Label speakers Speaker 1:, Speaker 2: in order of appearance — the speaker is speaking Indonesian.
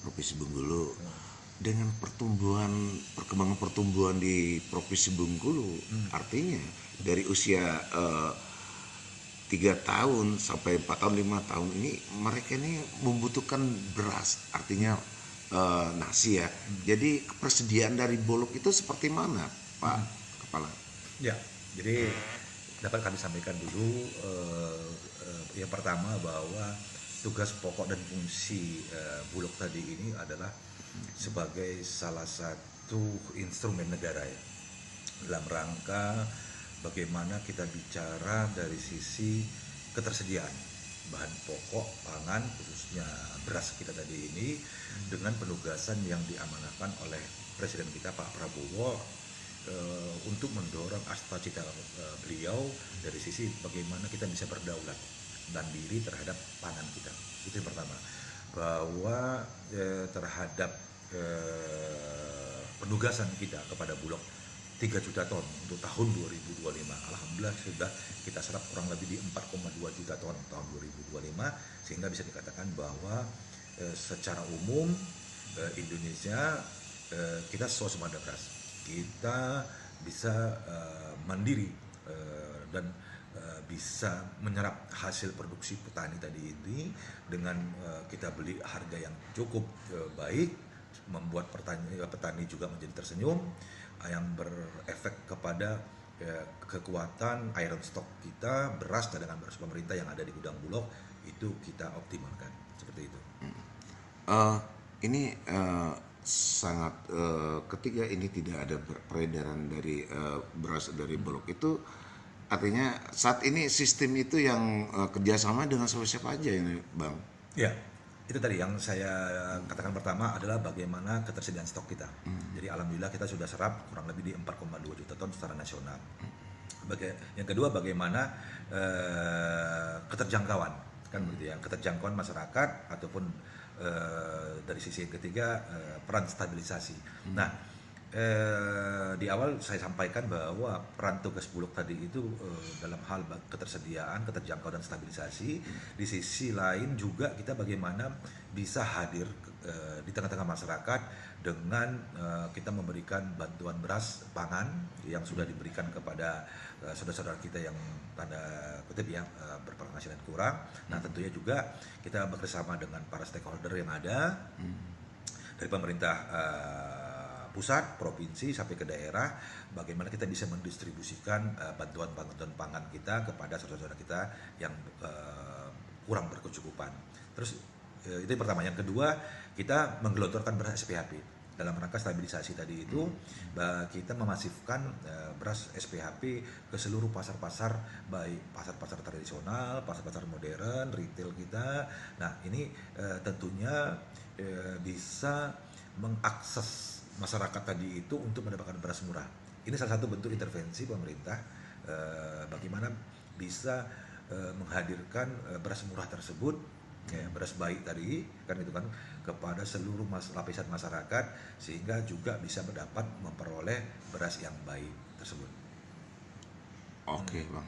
Speaker 1: Provinsi Bengkulu. Dengan perkembangan pertumbuhan di Provinsi Bengkulu, artinya dari usia 3 tahun sampai 4 tahun 5 tahun ini mereka ini membutuhkan beras, artinya nasi ya. Jadi persediaan dari Bulog itu seperti mana, Pak Kepala?
Speaker 2: Ya, jadi dapat kami sampaikan dulu yang pertama bahwa tugas pokok dan fungsi Bulog tadi ini adalah sebagai salah satu instrumen negara ya, dalam rangka bagaimana kita bicara dari sisi ketersediaan bahan pokok pangan khususnya beras kita tadi ini dengan penugasan yang diamanahkan oleh Presiden kita Pak Prabowo untuk mendorong cita beliau dari sisi bagaimana kita bisa berdaulat dan diri terhadap pangan kita. Itu yang pertama, bahwa terhadap penugasan kita kepada Bulog 3 juta ton untuk tahun 2025. Alhamdulillah sudah kita serap kurang lebih di 4,2 juta ton tahun 2025, sehingga bisa dikatakan bahwa secara umum Indonesia kita swasembada beras. Kita bisa mandiri dan bisa menyerap hasil produksi petani tadi ini dengan kita beli harga yang cukup baik, membuat petani juga menjadi tersenyum, yang berefek kepada kekuatan iron stock kita, beras cadangan beras pemerintah yang ada di gudang Bulog itu kita optimalkan seperti itu.
Speaker 1: Eh, ini sangat ketika ini tidak ada peredaran dari beras dari Bulog itu, artinya saat ini sistem itu yang kerjasama dengan siapa aja ini, Bang?
Speaker 2: Ya, itu tadi yang saya katakan pertama adalah bagaimana ketersediaan stok kita. Jadi alhamdulillah kita sudah serap kurang lebih di 4,2 juta ton secara nasional. Yang kedua bagaimana keterjangkauan, kan begitu ya, keterjangkauan masyarakat ataupun dari sisi yang ketiga peran stabilisasi. Nah, di awal saya sampaikan bahwa peran tugas Bulog tadi itu dalam hal ketersediaan, keterjangkauan dan stabilisasi. Di sisi lain juga kita bagaimana bisa hadir di tengah-tengah masyarakat dengan kita memberikan bantuan beras pangan yang sudah diberikan kepada saudara-saudara kita yang tanda kutip ya berpenghasilan kurang. Nah, tentunya juga kita bekerjasama dengan para stakeholder yang ada dari pemerintah pusat, provinsi sampai ke daerah, bagaimana kita bisa mendistribusikan bantuan-bantuan pangan kita kepada saudara-saudara kita yang kurang berkecukupan. Terus itu yang pertama. Yang kedua, kita menggelontorkan beras SPHP dalam rangka stabilisasi tadi itu. Kita memasifkan beras SPHP ke seluruh pasar-pasar, baik pasar-pasar tradisional, pasar-pasar modern, retail kita. Nah, ini tentunya bisa mengakses masyarakat tadi itu untuk mendapatkan beras murah. Ini salah satu bentuk intervensi pemerintah bagaimana bisa menghadirkan beras murah tersebut, ya, beras baik tadi kan itu kan kepada seluruh lapisan masyarakat sehingga juga bisa memperoleh beras yang baik tersebut.
Speaker 1: Oke, Bang.